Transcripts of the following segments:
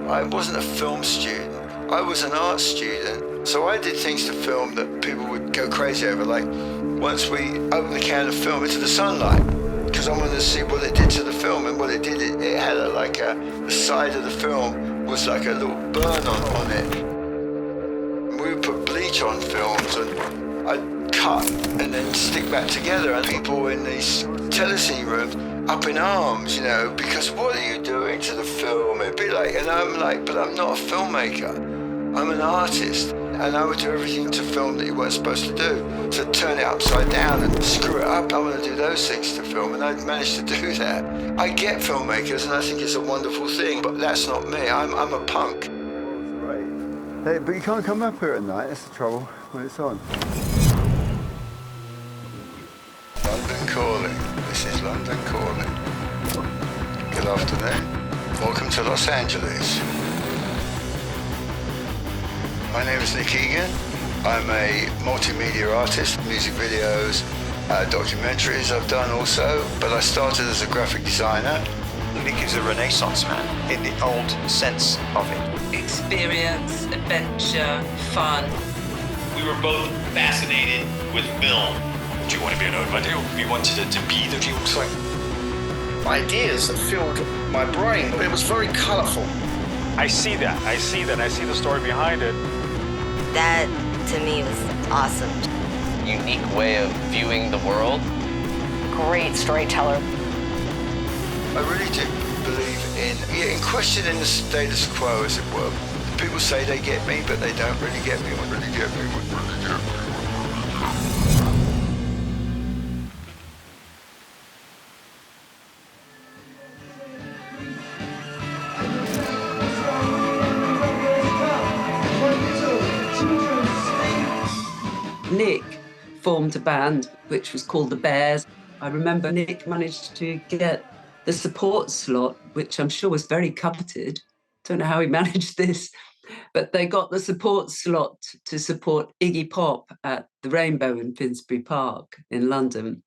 I wasn't a film student. I was an art student. So I did things to film that people would go crazy over. Like once we opened the can of film into the sunlight, because I wanted to see what it did to the film, and what it did, it had the side of the film was like a little burn on it. And we would put bleach on films, and I'd cut and then stick back together, and people in these telecine rooms up in arms, you know, because what are you doing to the film? It'd be like, and I'm like, but I'm not a filmmaker, I'm an artist. And I would do everything to film that you weren't supposed to do. So turn it upside down and screw it up. I want to do those things to film, and I'd managed to do that. I get filmmakers, and I think it's a wonderful thing, but that's not me. I'm a punk. Right. Hey, but you can't come up here at night. That's the trouble when it's on. London Calling. This is London Calling. Good afternoon. Welcome to Los Angeles. My name is Nick Egan. I'm a multimedia artist, music videos, documentaries I've done also, but I started as a graphic designer. Nick is a Renaissance man in the old sense of it. Experience, adventure, fun. We were both fascinated with film. Do you want to be an old idea? We wanted it to be the real thing. Ideas that filled my brain. It was very colourful. I see that. I see the story behind it. That, to me, was awesome. Unique way of viewing the world. Great storyteller. I really do believe in questioning the status quo, as it were. People say they get me, but they don't really get me. What really get me? What really get me? Nick formed a band which was called the Bears. I remember Nick managed to get the support slot, which I'm sure was very coveted. Don't know how he managed this, but they got the support slot to support Iggy Pop at the Rainbow in Finsbury Park in London.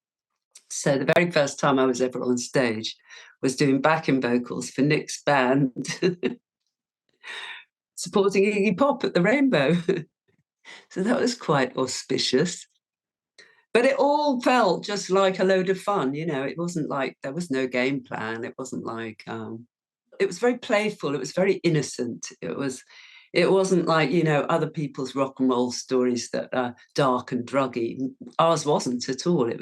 So the very first time I was ever on stage was doing backing vocals for Nick's band, supporting Iggy Pop at the Rainbow. So that was quite auspicious. But it all felt just like a load of fun, you know. It wasn't like, there was no game plan. It wasn't like, it was very playful. It was very innocent. It wasn't like, you know, other people's rock and roll stories that are dark and druggy. Ours wasn't at all. It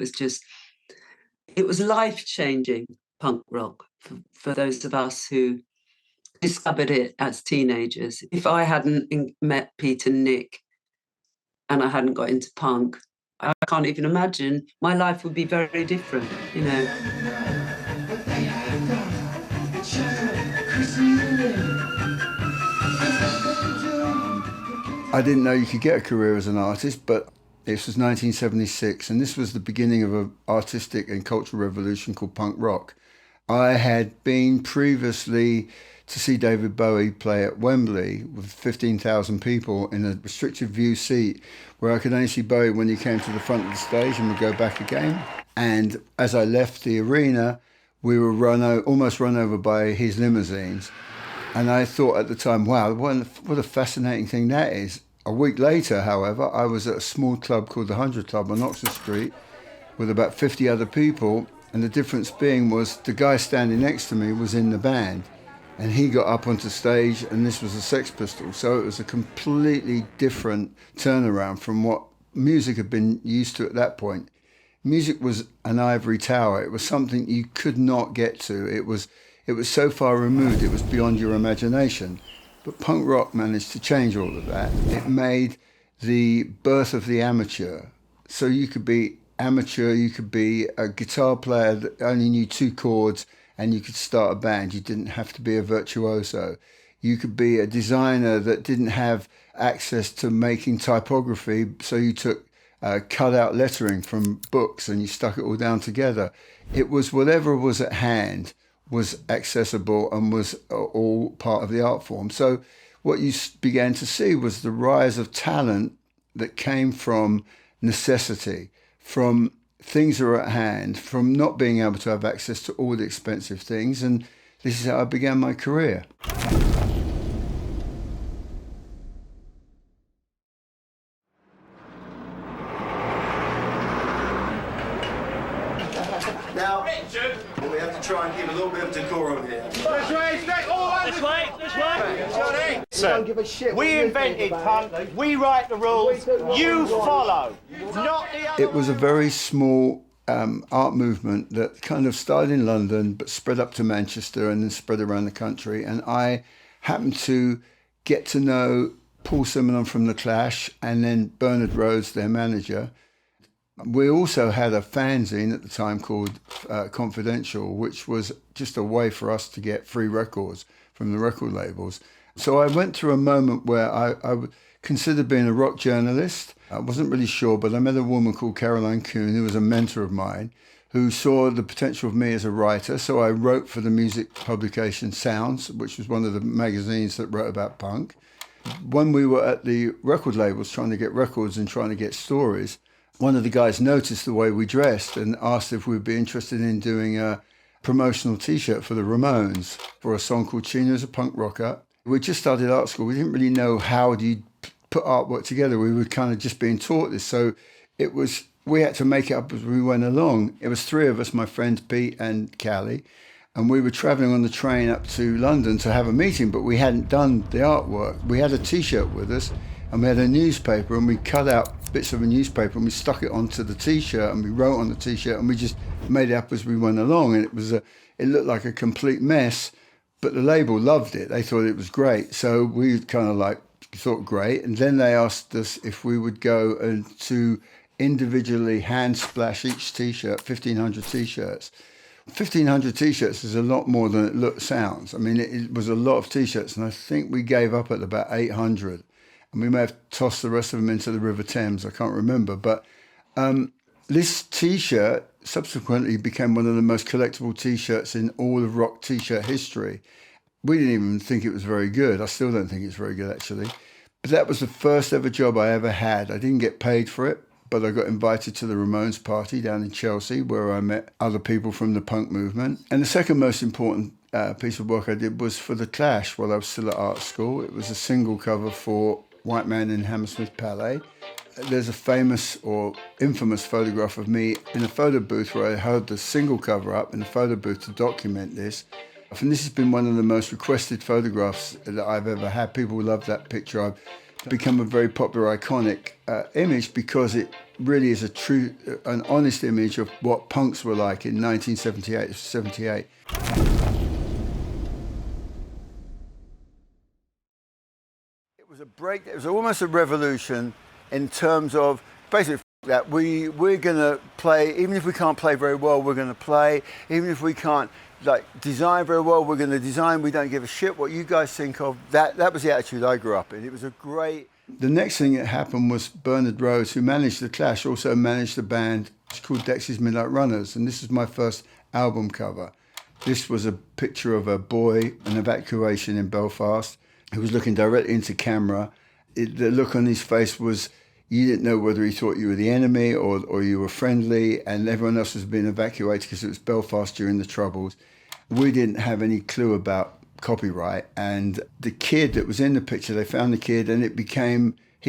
was life-changing punk rock for those of us who discovered it as teenagers. If I hadn't met Pete and Nick, and I hadn't got into punk, I can't even imagine. My life would be very different, you know. I didn't know you could get a career as an artist, but this was 1976, and this was the beginning of an artistic and cultural revolution called punk rock. I had been previously to see David Bowie play at Wembley with 15,000 people in a restricted view seat where I could only see Bowie when he came to the front of the stage and would go back again. And as I left the arena, we were almost run over by his limousines. And I thought at the time, wow, what a fascinating thing that is. A week later, however, I was at a small club called the 100 Club on Oxford Street with about 50 other people. And the difference being was the guy standing next to me was in the band. And he got up onto stage, and this was the Sex Pistols. So it was a completely different turnaround from what music had been used to at that point. Music was an ivory tower. It was something you could not get to. It was so far removed, it was beyond your imagination. But punk rock managed to change all of that. It made the birth of the amateur. So you could be amateur, you could be a guitar player that only knew 2 chords, and you could start a band. You didn't have to be a virtuoso. You could be a designer that didn't have access to making typography, so you took cut out lettering from books and you stuck it all down together. It was whatever was at hand was accessible and was all part of the art form. So what you began to see was the rise of talent that came from necessity, from things that are at hand, from not being able to have access to all the expensive things. And this is how I began my career. of decorum here. So, don't give a shit. We invented punk, we write the rules, you follow. Not the other. It was a very small art movement that kind of started in London but spread up to Manchester and then spread around the country. And I happened to get to know Paul Simonon from The Clash and then Bernard Rhodes, their manager. We also had a fanzine at the time called Confidential, which was just a way for us to get free records from the record labels. So I went through a moment where I considered being a rock journalist. I wasn't really sure, but I met a woman called Caroline Kuhn, who was a mentor of mine, who saw the potential of me as a writer. So I wrote for the music publication Sounds, which was one of the magazines that wrote about punk. When we were at the record labels trying to get records and trying to get stories, one of the guys noticed the way we dressed and asked if we'd be interested in doing a promotional T-shirt for the Ramones for a song called Chino as a Punk Rocker. We just started art school. We didn't really know how do you put artwork together. We were kind of just being taught this. So we had to make it up as we went along. It was three of us, my friends Pete and Kylie, and we were travelling on the train up to London to have a meeting, but we hadn't done the artwork. We had a T-shirt with us and we had a newspaper, and we cut out bits of a newspaper and we stuck it onto the T-shirt and we wrote on the T-shirt and we just made it up as we went along. And it looked like a complete mess, but the label loved it. They thought it was great. So we kind of like thought great. And then they asked us if we would go and to individually hand splash each T-shirt, 1,500 T-shirts. 1,500 T-shirts is a lot more than it sounds. I mean, it was a lot of T-shirts, and I think we gave up at about 800. And we may have tossed the rest of them into the River Thames, I can't remember. But this T-shirt subsequently became one of the most collectible T-shirts in all of rock T-shirt history. We didn't even think it was very good. I still don't think it's very good, actually. But that was the first ever job I ever had. I didn't get paid for it, but I got invited to the Ramones party down in Chelsea, where I met other people from the punk movement. And the second most important piece of work I did was for The Clash while I was still at art school. It was a single cover for White Man in Hammersmith Palais. There's a famous or infamous photograph of me in a photo booth where I held the single cover up in a photo booth to document this. And this has been one of the most requested photographs that I've ever had. People love that picture. I've become a very popular, iconic image because it really is an honest image of what punks were like in 1978 78. It was almost a revolution in terms of basically that we're going to play, even if we can't play very well, we're going to play. Even if we can't design very well, we're going to design. We don't give a shit what you guys think of. That was the attitude I grew up in. It was a great... The next thing that happened was Bernard Rhodes, who managed The Clash, also managed a band called Dexys Midnight Runners, and this is my first album cover. This was a picture of a boy, an evacuation in Belfast, who was looking directly into camera. The look on his face was, you didn't know whether he thought you were the enemy or you were friendly, and everyone else was being evacuated because it was Belfast during the Troubles. We didn't have any clue about copyright, and the kid that was in the picture, they found the kid, and he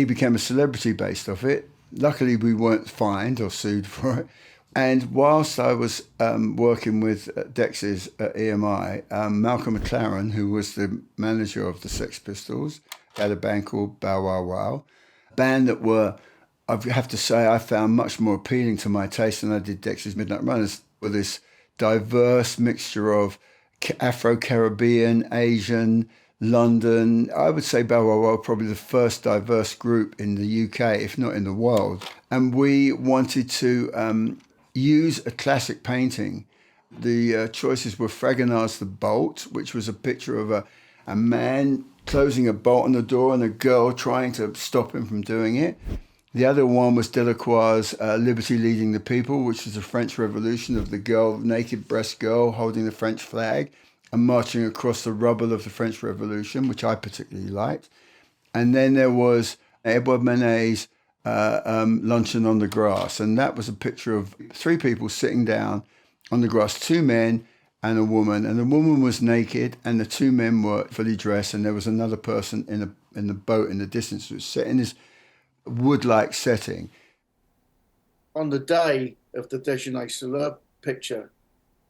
became a celebrity based off it. Luckily, we weren't fined or sued for it. And whilst I was working with Dexys at EMI, Malcolm Maclaren, who was the manager of the Sex Pistols, had a band called Bow Wow Wow, a band that were, I have to say, I found much more appealing to my taste than I did Dexys Midnight Runners, with this diverse mixture of Afro-Caribbean, Asian, London. I would say Bow Wow Wow probably the first diverse group in the UK, if not in the world. And we wanted to use a classic painting. The choices were Fragonard's The Bolt, which was a picture of a man closing a bolt on the door and a girl trying to stop him from doing it. The other one was Delacroix's Liberty Leading the People, which is the French Revolution of the naked breast girl holding the French flag and marching across the rubble of the French Revolution, which I particularly liked. And then there was Edouard Manet's Luncheon on the Grass, and that was a picture of three people sitting down on the grass, two men and a woman, and the woman was naked and the two men were fully dressed, and there was another person in the boat in the distance. It was set in this wood-like setting. On the day of the Déjeuner Sur l'Heure picture,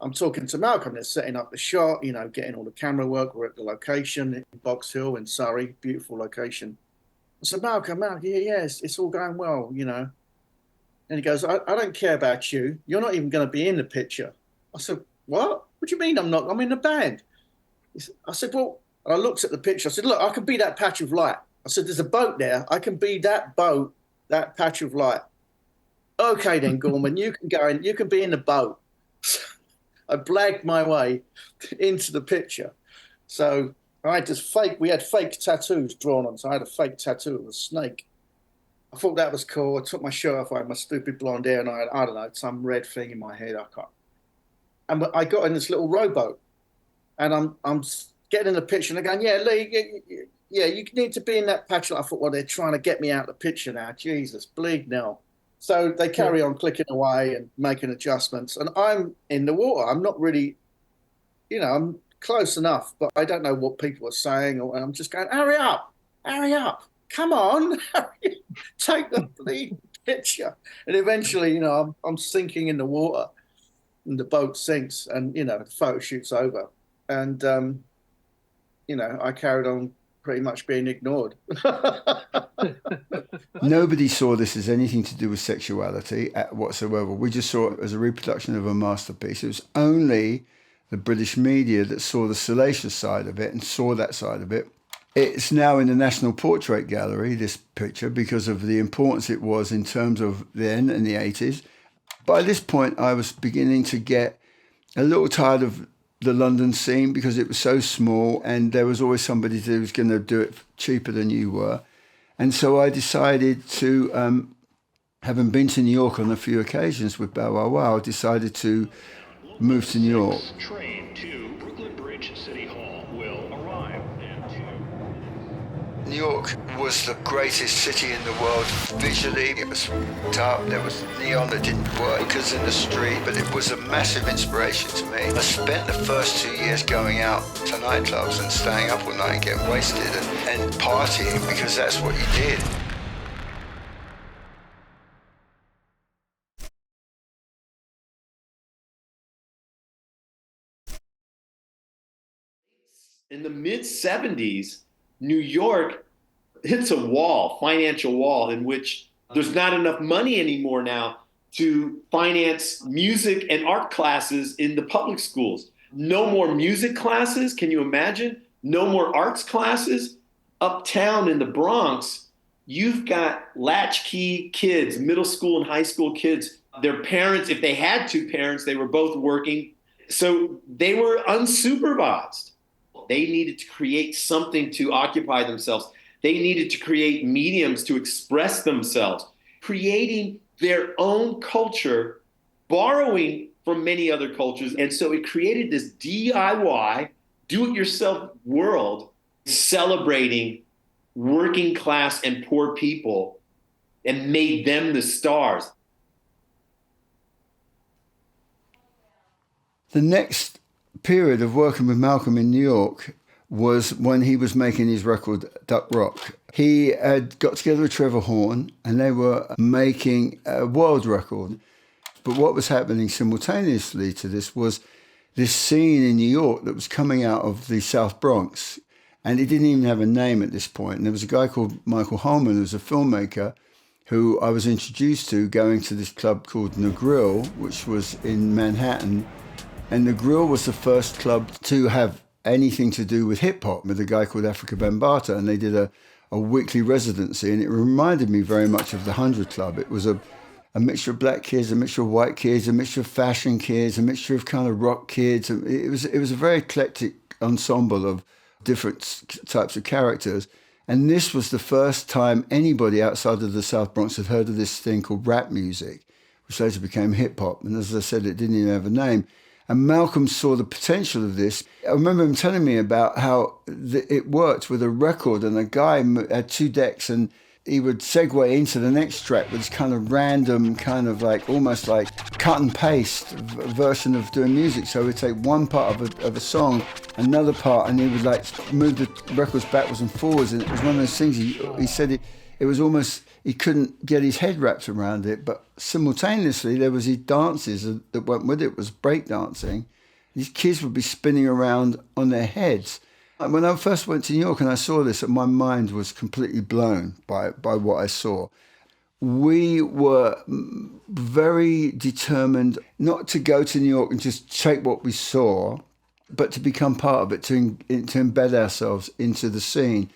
I'm talking to Malcolm. They're setting up the shot, you know, getting all the camera work. We're at the location in Box Hill in Surrey, beautiful location. I said, Malcolm, it's all going well, you know. And he goes, I don't care about you. You're not even going to be in the picture. I said, what? What do you mean I'm not? I'm in the band. I said, well, and I looked at the picture. I said, look, I can be that patch of light. I said, there's a boat there. I can be that boat, that patch of light. Okay, then, Gorman, you can go in. You can be in the boat. I blagged my way into the picture. So I had we had fake tattoos drawn on. So I had a fake tattoo of a snake. I thought that was cool. I took my shirt off. I had my stupid blonde hair, and I don't know, some red thing in my head. I can't. And I got in this little rowboat, and I'm getting in the picture, and they're going, yeah, Leigh, yeah, you need to be in that patch. I thought, well, they're trying to get me out of the picture now. Jesus, bleed now. So they carry on clicking away and making adjustments, and I'm in the water. I'm not really, you know, I'm close enough, but I don't know what people are saying, and I'm just going, hurry up, come on, take the bleed picture. And eventually, you know, I'm sinking in the water, and the boat sinks, and, you know, the photo shoot's over. And, you know, I carried on pretty much being ignored. Nobody saw this as anything to do with sexuality whatsoever. We just saw it as a reproduction of a masterpiece. It was only the British media that saw the salacious side of it and saw that side of it. It's now in the National Portrait Gallery, this picture, because of the importance it was in terms of then in the 80s. By this point, I was beginning to get a little tired of the London scene because it was so small and there was always somebody who was going to do it cheaper than you were. And so I decided to, having been to New York on a few occasions with Bow Wow Wow, decided to move to New York. Train to Brooklyn Bridge City Hall will arrive. New York was the greatest city in the world visually. It was top, there was neon that didn't work because in the street, but it was a massive inspiration to me. I spent the first 2 years going out to nightclubs and staying up all night and getting wasted and partying because that's what you did. In the mid-'70s, New York hits a wall, financial wall, in which there's not enough money anymore now to finance music and art classes in the public schools. No more music classes, can you imagine? No more arts classes. Uptown in the Bronx, you've got latchkey kids, middle school and high school kids. Their parents, if they had two parents, they were both working. So they were unsupervised. They needed to create something to occupy themselves. They needed to create mediums to express themselves, creating their own culture, borrowing from many other cultures. And so it created this DIY, do-it-yourself world, celebrating working class and poor people and made them the stars. The next period of working with Malcolm in New York was when he was making his record Duck Rock. He had got together with Trevor Horn and they were making a world record. But what was happening simultaneously to this was this scene in New York that was coming out of the South Bronx. And it didn't even have a name at this point. And there was a guy called Michael Holman, who was a filmmaker, who I was introduced to going to this club called The Grill, which was in Manhattan. And The Grill was the first club to have anything to do with hip-hop, with a guy called Africa Bambaataa. And they did a weekly residency. And it reminded me very much of the 100 Club. It was a mixture of black kids, a mixture of white kids, a mixture of fashion kids, a mixture of kind of rock kids. It was a very eclectic ensemble of different types of characters. And this was the first time anybody outside of the South Bronx had heard of this thing called rap music, which later became hip-hop. And as I said, it didn't even have a name. And Malcolm saw the potential of this. I remember him telling me about how it worked with a record, and a guy had two decks, and he would segue into the next track with this kind of random, kind of like almost like cut and paste version of doing music. So he'd take one part of a song, another part, and he would like move the records backwards and forwards. And it was one of those things he said it was almost, he couldn't get his head wrapped around it. But simultaneously, there was these dances that went with it. It was breakdancing. These kids would be spinning around on their heads. When I first went to New York and I saw this, my mind was completely blown by what I saw. We were very determined not to go to New York and just take what we saw, but to become part of it, to embed ourselves into the scene.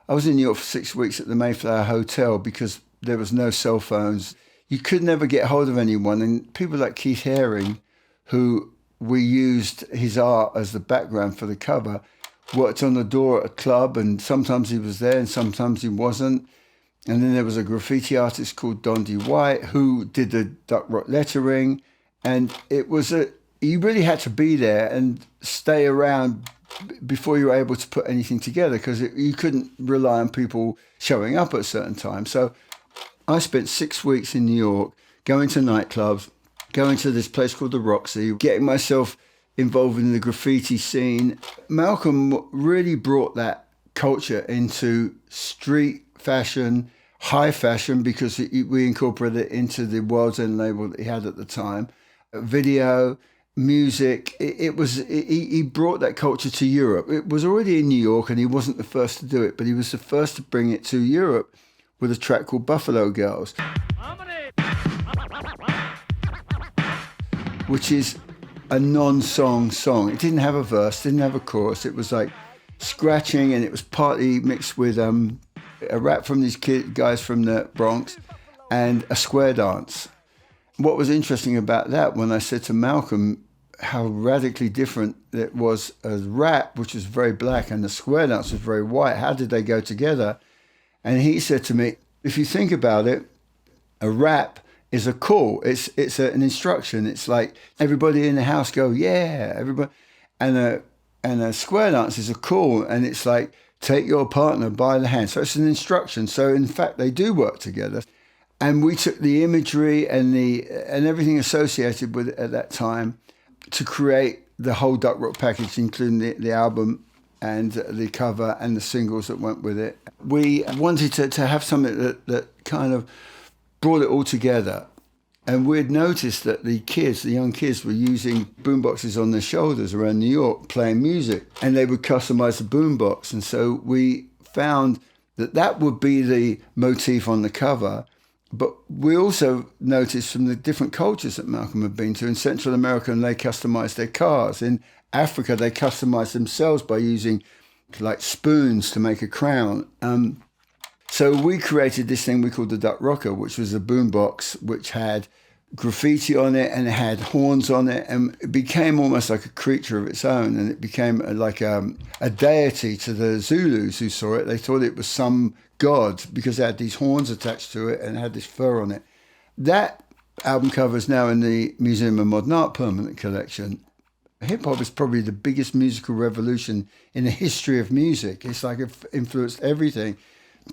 I was in New York for 6 weeks at the Mayflower Hotel because there was no cell phones. You could never get hold of anyone. And people like Keith Haring, who we used his art as the background for the cover, worked on the door at a club, and sometimes he was there and sometimes he wasn't. And then there was a graffiti artist called Dondi White who did the duck rock lettering. And it was you really had to be there and stay around before you were able to put anything together, because you couldn't rely on people showing up at a certain time. So I spent 6 weeks in New York, going to nightclubs, going to this place called the Roxy, getting myself involved in the graffiti scene. Malcolm really brought that culture into street fashion, high fashion, because we incorporated it into the World's End label that he had at the time. Video, music, he brought that culture to Europe. It was already in New York and he wasn't the first to do it, but he was the first to bring it to Europe with a track called Buffalo Girls, which is a non-song song. It didn't have a verse, didn't have a chorus. It was like scratching, and it was partly mixed with a rap from these guys from the Bronx and a square dance. What was interesting about that, when I said to Malcolm how radically different it was as rap, which was very black, and the square dance was very white, how did they go together? And he said to me, if you think about it, a rap is a call. It's an instruction. It's like everybody in the house go, yeah, everybody. And a square dance is a call, and it's like, take your partner by the hand. So it's an instruction. So in fact, they do work together. And we took the imagery and everything associated with it at that time to create the whole Duck Rock package, including the album and the cover and the singles that went with it. We wanted to have something that kind of brought it all together. And we'd noticed that the young kids were using boomboxes on their shoulders around New York, playing music, and they would customize the boombox. And so we found that would be the motif on the cover. But we also noticed from the different cultures that Malcolm had been to, in Central America, they customized their cars. In Africa, they customized themselves by using like spoons to make a crown. So we created this thing we called the Duck Rocker, which was a boombox which had graffiti on it and it had horns on it, and it became almost like a creature of its own, and it became like a deity to the Zulus who saw it. They thought it was some god because it had these horns attached to it and it had this fur on it. That album cover is now in the Museum of Modern Art permanent collection. Hip-hop is probably the biggest musical revolution in the history of music. It's like it influenced everything.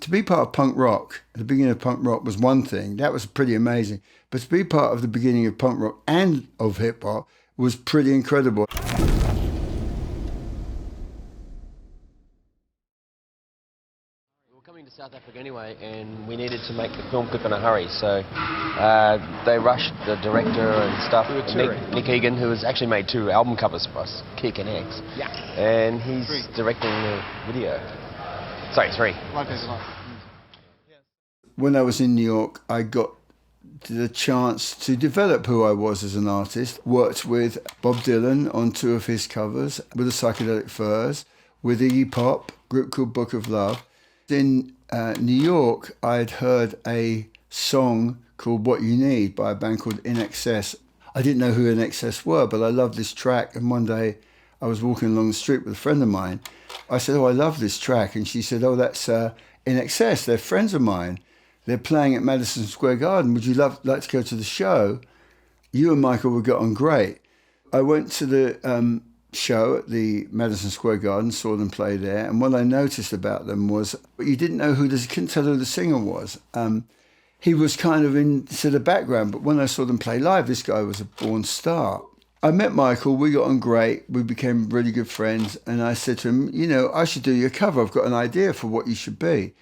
To be part of punk rock, the beginning of punk rock was one thing. That was pretty amazing. But to be part of the beginning of punk rock and of hip-hop was pretty incredible. To South Africa anyway, and we needed to make the film clip in a hurry, so they rushed the director and stuff. Nick Egan, who has actually made 2 album covers for us, Kick and X, and he's directing the video. Sorry, 3. When I was in New York, I got the chance to develop who I was as an artist. Worked with Bob Dylan on 2 of his covers, with the Psychedelic Furs, with Iggy Pop, a group called Book of Love. In New York, I'd heard a song called What You Need by a band called INXS. I didn't know who INXS were, but I loved this track. And one day I was walking along the street with a friend of mine. I said, oh, I love this track. And she said, oh, that's INXS. They're friends of mine. They're playing at Madison Square Garden. Would you like to go to the show? You and Michael would get on great. I went to the show at the Madison Square Garden, saw them play there, and what I noticed about them was you didn't know couldn't tell who the singer was. He was kind of into the background, but when I saw them play live, this guy was a born star. I met Michael, we got on great, we became really good friends, and I said to him, I should do your cover, I've got an idea for what you should be.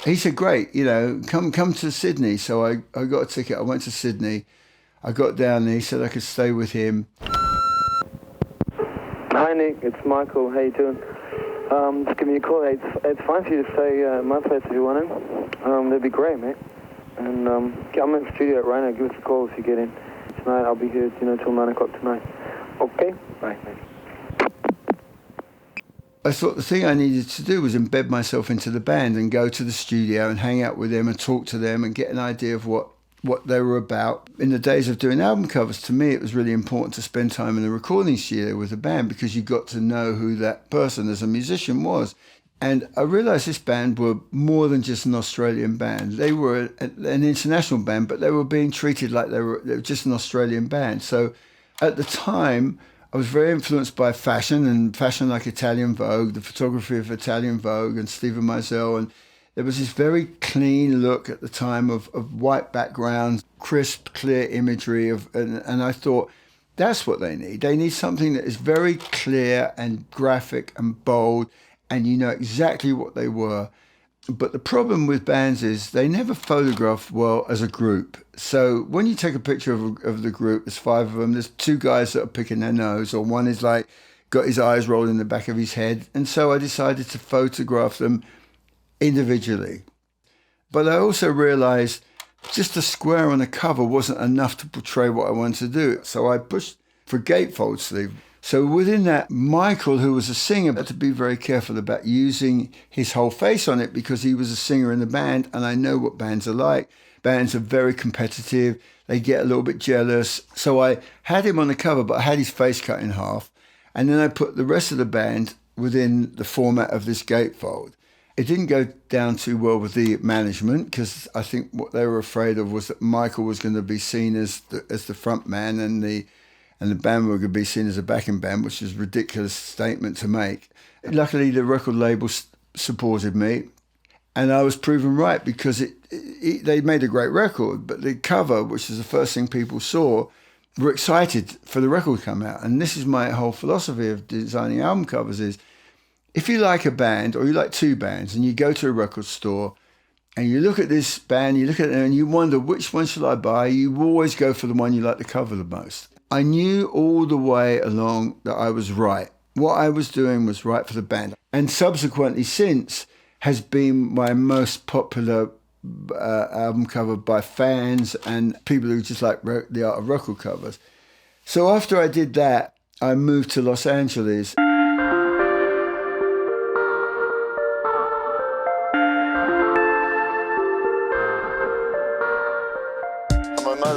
he said, great, you know, come to Sydney. So I got a ticket. I went to Sydney. I got down there. He said I could stay with him. Hi, Nick. It's Michael. How you doing? Just give me a call. It's fine for you to stay at my place if you want to. That'd be great, mate. And I'm in the studio right now. Give us a call if you get in. Tonight I'll be here, you know, till 9 o'clock tonight. Okay? Bye, mate. I thought the thing I needed to do was embed myself into the band and go to the studio and hang out with them and talk to them and get an idea of what they were about. In the days of doing album covers, to me, it was really important to spend time in a recording studio with a band because you got to know who that person as a musician was. And I realised this band were more than just an Australian band. They were an international band, but they were being treated like they were just an Australian band. So at the time, I was very influenced by fashion and fashion like Italian Vogue, the photography of Italian Vogue and Steven Meisel. And there was this very clean look at the time of white backgrounds, crisp, clear imagery. And I thought, that's what they need. They need something that is very clear and graphic and bold, and you know exactly what they were. But the problem with bands is they never photograph well as a group. So when you take a picture of the group, there's 5 of them, there's 2 guys that are picking their nose, or one is like got his eyes rolled in the back of his head. And so I decided to photograph them individually. But I also realized just a square on a cover wasn't enough to portray what I wanted to do. So I pushed for gatefold sleeve. So within that, Michael, who was a singer, had to be very careful about using his whole face on it because he was a singer in the band, and I know what bands are like. Bands are very competitive. They get a little bit jealous. So I had him on the cover, but I had his face cut in half. And then I put the rest of the band within the format of this gatefold. It didn't go down too well with the management because I think what they were afraid of was that Michael was going to be seen as the front man and the band were going to be seen as a backing band, which is a ridiculous statement to make. Luckily, the record label supported me, and I was proven right because they made a great record, but the cover, which is the first thing people saw, were excited for the record to come out. And this is my whole philosophy of designing album covers is, if you like a band or you like 2 bands and you go to a record store and you look at this band, you look at it and you wonder, which one should I buy? You always go for the one you like the cover the most. I knew all the way along that I was right. What I was doing was right for the band. And subsequently since has been my most popular album cover by fans and people who just like the art of record covers. So after I did that, I moved to Los Angeles.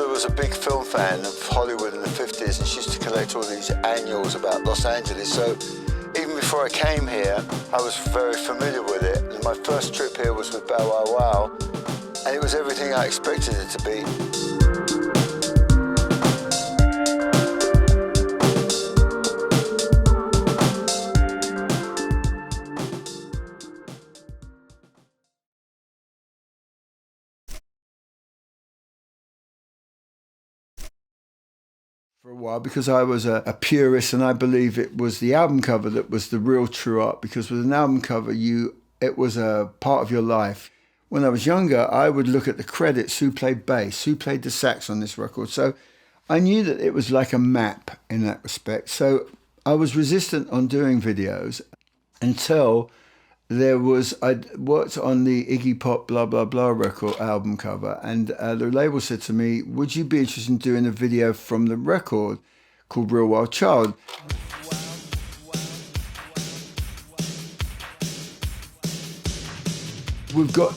Was a big film fan of Hollywood in the 50s, and she used to collect all these annuals about Los Angeles. So even before I came here, I was very familiar with it. And my first trip here was with Bow Wow Wow, and it was everything I expected it to be. For a while because I was a purist and I believe it was the album cover that was the real true art, because with an album cover it was a part of your life. When I was younger, I would look at the credits, who played bass, who played the sax on this record. So I knew that it was like a map in that respect. So I was resistant on doing videos until I'd worked on the Iggy Pop Blah Blah Blah record album cover, and the label said to me, would you be interested in doing a video from the record called Real Wild Child? We've got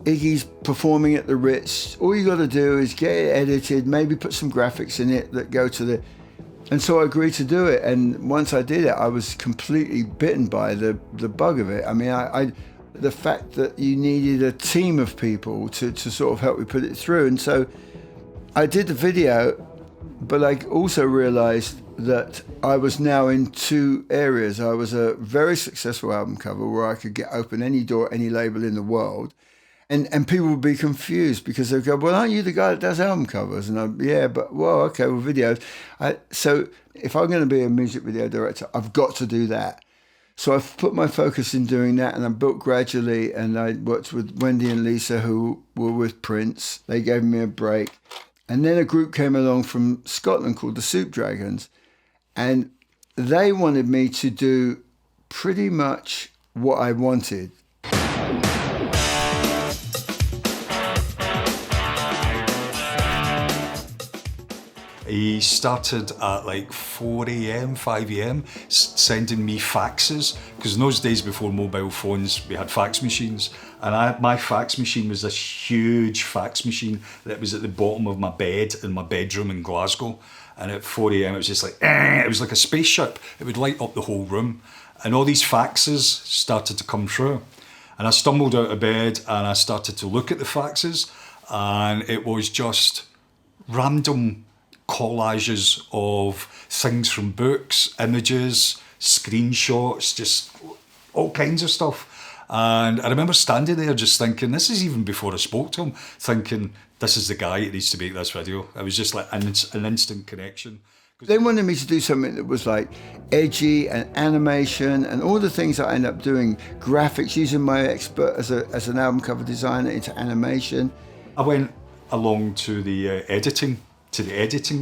Iggy's performing at the Ritz. All you got to do is get it edited, maybe put some graphics in it that go to the... And so I agreed to do it, and once I did it, I was completely bitten by the bug of it. I mean, the fact that you needed a team of people to sort of help me put it through. And so I did the video, but I also realized that I was now in 2 areas. I was a very successful album cover where I could open any door, any label in the world. And people would be confused because they'd go, well, aren't you the guy that does album covers? And yeah, but, well, okay, videos. So if I'm going to be a music video director, I've got to do that. So I put my focus in doing that, and I built gradually, and I worked with Wendy and Lisa, who were with Prince. They gave me a break. And then a group came along from Scotland called the Soup Dragons, and they wanted me to do pretty much what I wanted. He started at like 4 a.m, 5 a.m, sending me faxes, because in those days before mobile phones, we had fax machines. And my fax machine was this huge fax machine that was at the bottom of my bed in my bedroom in Glasgow. And at 4 a.m, it was just like, it was like a spaceship. It would light up the whole room. And all these faxes started to come through. And I stumbled out of bed and I started to look at the faxes, and it was just random collages of things from books, images, screenshots, just all kinds of stuff. And I remember standing there just thinking, this is even before I spoke to him, thinking, this is the guy that needs to make this video. It was just like an instant connection. They wanted me to do something that was like edgy and animation and all the things that I ended up doing, graphics, using my expert as an album cover designer into animation. I went along to the editing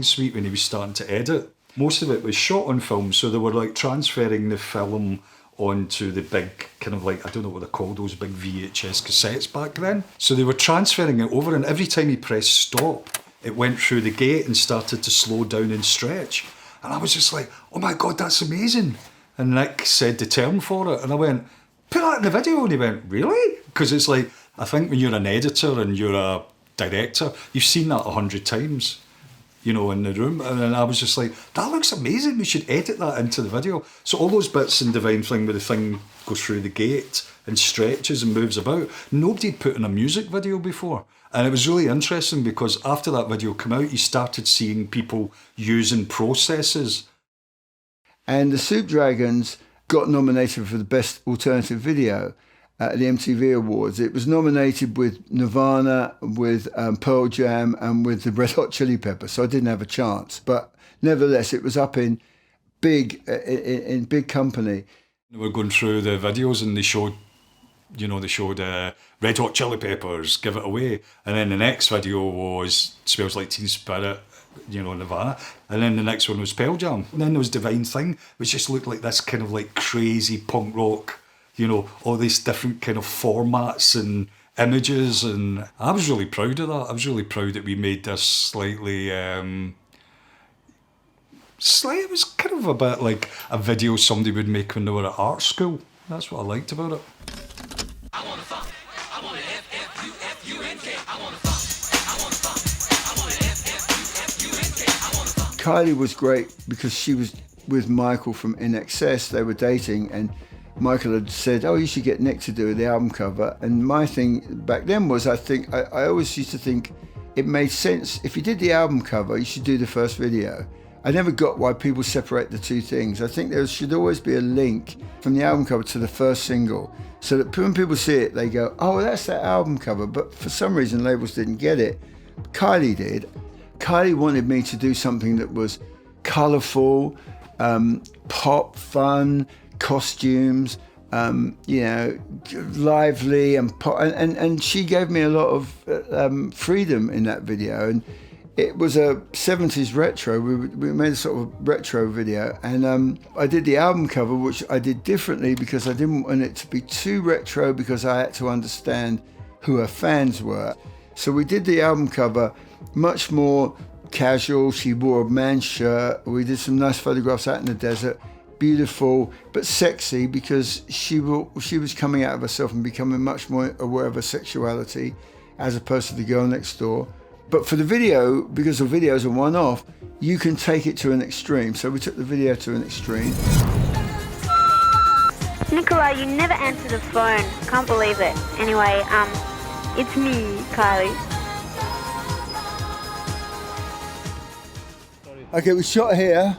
suite when he was starting to edit. Most of it was shot on film, so they were like transferring the film onto the big kind of like, I don't know what they're called, those big VHS cassettes back then. So they were transferring it over, and every time he pressed stop, it went through the gate and started to slow down and stretch. And I was just like, oh my God, that's amazing. And Nick said the term for it, and I went, put that in the video. And he went, really? Because it's like, I think when you're an editor and you're a director, you've seen that 100 times. You know, in the room, and then I was just like, that looks amazing, we should edit that into the video. So all those bits in Divine Fling where the thing goes through the gate and stretches and moves about, nobody had put in a music video before. And it was really interesting because after that video came out, you started seeing people using processes. And the Soup Dragons got nominated for the Best Alternative Video at the MTV Awards. It was nominated with Nirvana, with Pearl Jam, and with the Red Hot Chili Peppers, so I didn't have a chance. But nevertheless, it was up in big company. We were going through the videos, and they showed Red Hot Chili Peppers, Give It Away, and then the next video was Smells Like Teen Spirit, Nirvana, and then the next one was Pearl Jam, and then there was Divine Thing, which just looked like this kind of like crazy punk rock. All these different kind of formats and images, and I was really proud of that. I was really proud that we made this slightly, it was kind of a bit like a video somebody would make when they were at art school. That's what I liked about it. I wanna funk, I wanna F-F-U-F-U-N-K, I wanna funk, Kylie was great because she was with Michael from INXS. They were dating, and Michael had said, oh, you should get Nick to do the album cover. And my thing back then was, I always used to think it made sense. If you did the album cover, you should do the first video. I never got why people separate the two things. I think there should always be a link from the album cover to the first single, so that when people see it, they go, oh, that's that album cover. But for some reason, labels didn't get it. Kylie did. Kylie wanted me to do something that was colourful, pop, fun, costumes, lively and pop, and she gave me a lot of freedom in that video. And it was a 70s retro. We made a sort of retro video, and I did the album cover, which I did differently because I didn't want it to be too retro, because I had to understand who her fans were. So we did the album cover much more casual. She wore a man's shirt. We did some nice photographs out in the desert. Beautiful but sexy, because she was coming out of herself and becoming much more aware of her sexuality as opposed to the girl next door. But for the video, because the video is a one-off, you can take it to an extreme. So we took the video to an extreme. Nicola, you never answer the phone. Can't believe it. Anyway, it's me, Kylie. Okay, we shot here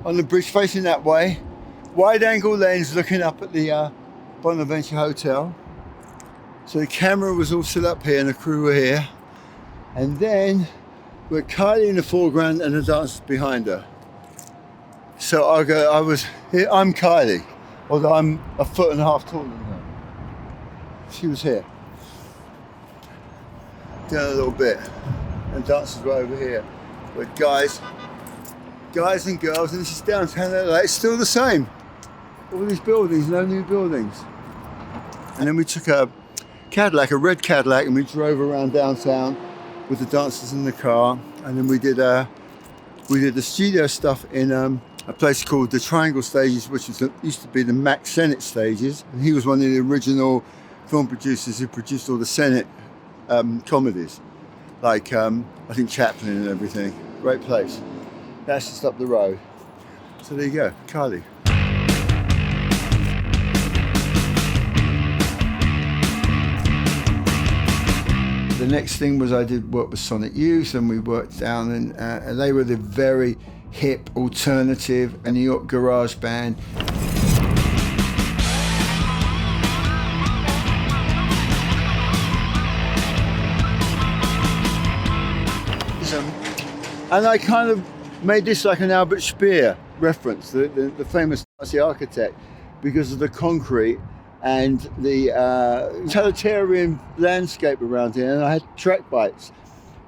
on the bridge facing that way. Wide angle lens looking up at the Bonaventure Hotel. So the camera was all set up here and the crew were here. And then we're Kylie in the foreground and the dancers behind her. So I'm Kylie. although I'm a foot and a half taller than her. She was here. Down a little bit. And dancers were over here. With guys and girls, and this is downtown LA. It's still the same. All these buildings, no new buildings. And then we took a Cadillac, a red Cadillac, and we drove around downtown with the dancers in the car. And then we did the studio stuff in a place called the Triangle Stages, which used to be the Mac Sennett Stages. And he was one of the original film producers who produced all the Sennett comedies, like I think Chaplin and everything. Great place. That's just up the road. So there you go, Kylie. The next thing was I did work with Sonic Youth, and we worked down, and they were the very hip, alternative, and New York garage band. And I kind of made this like an Albert Speer reference, the famous Nazi architect, because of the concrete and the totalitarian landscape around here. And I had track bikes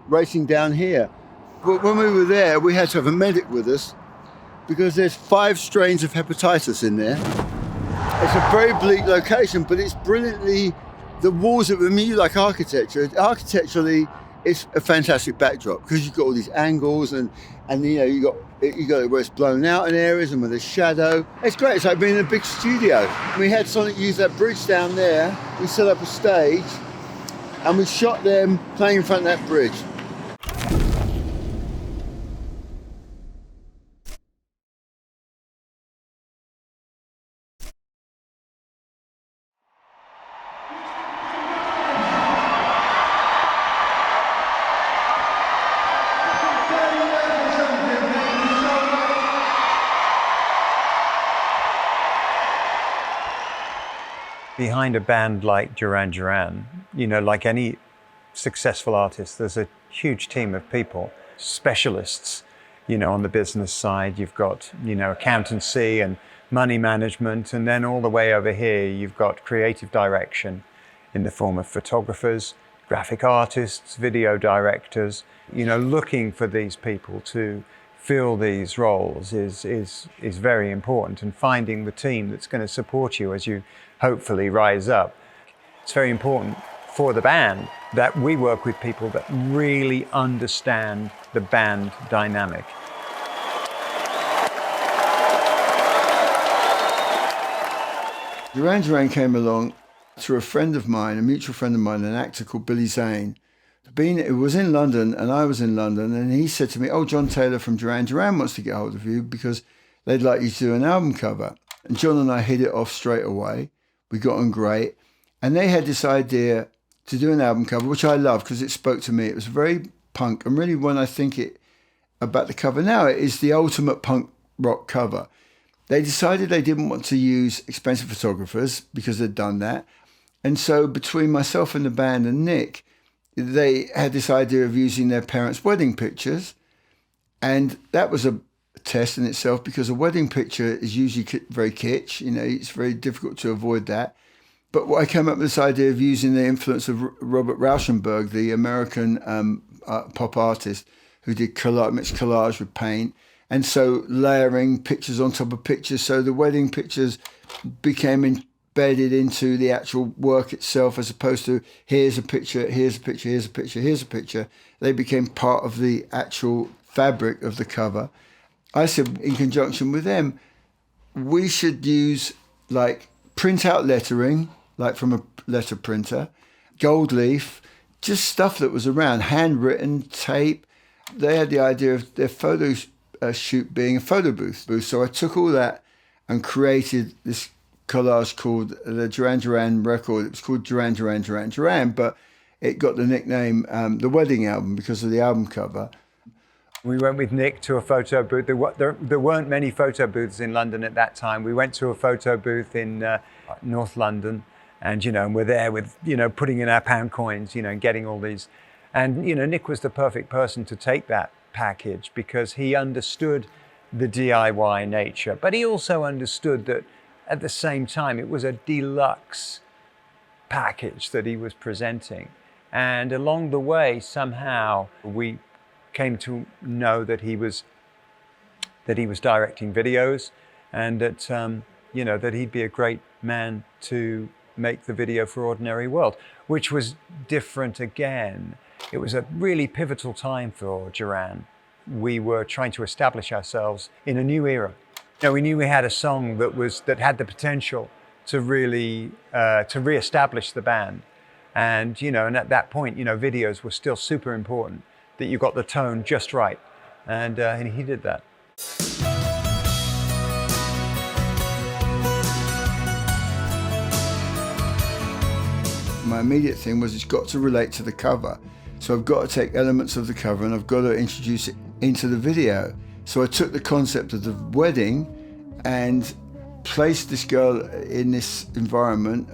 racing down here. But when we were there, we had to have a medic with us because there's 5 strains of hepatitis in there. It's a very bleak location, but it's brilliantly, the walls of it, like architecture. Architecturally, it's a fantastic backdrop because you've got all these angles and you know you got it where it's blown out in areas and with a shadow. It's great. It's like being in a big studio. We had Sonic use that bridge down there. We set up a stage and we shot them playing in front of that bridge. Behind a band like Duran Duran, you know, like any successful artist, there's a huge team of people, specialists, you know, on the business side. You've got, you know, accountancy and money management, and then all the way over here, you've got creative direction in the form of photographers, graphic artists, video directors. You know, looking for these people to fill these roles is very important, and finding the team that's going to support you as you hopefully rise up. It's very important for the band that we work with people that really understand the band dynamic. Duran Duran came along through a friend of mine, a mutual friend of mine, an actor called Billy Zane. It was in London and I was in London, and he said to me, "Oh, John Taylor from Duran Duran wants to get hold of you because they'd like you to do an album cover." And John and I hit it off straight away. We got on great. And they had this idea to do an album cover, which I love because it spoke to me. It was very punk. And really, when I think about the cover now, it is the ultimate punk rock cover. They decided they didn't want to use expensive photographers because they'd done that. And so between myself and the band and Nick, they had this idea of using their parents' wedding pictures. And that was a test in itself because a wedding picture is usually very kitsch. You know, it's very difficult to avoid that. But I came up with this idea of using the influence of Robert Rauschenberg, the American pop artist who did mixed collage with paint. And so layering pictures on top of pictures. So the wedding pictures became embedded into the actual work itself, as opposed to here's a picture, here's a picture, here's a picture, here's a picture. They became part of the actual fabric of the cover. I said, in conjunction with them, we should use like printout lettering, like from a letter printer, gold leaf, just stuff that was around, handwritten, tape. They had the idea of their photo shoot being a photo booth. So I took all that and created this collage called the Duran Duran record. It was called Duran Duran Duran Duran, but it got the nickname The Wedding Album because of the album cover. We went with Nick to a photo booth. There weren't many photo booths in London at that time. We went to a photo booth in North London, and we're there with putting in our pound coins, and getting all these. And Nick was the perfect person to take that package because he understood the DIY nature, but he also understood that at the same time, it was a deluxe package that he was presenting. And along the way, somehow, we came to know that he was directing videos, and that that he'd be a great man to make the video for Ordinary World, which was different again. It was a really pivotal time for Duran. We were trying to establish ourselves in a new era. We knew we had a song that had the potential to really to re-establish the band, and and at that point, videos were still super important. That you got the tone just right, and he did that. My immediate thing was it's got to relate to the cover. So I've got to take elements of the cover and I've got to introduce it into the video. So I took the concept of the wedding and placed this girl in this environment,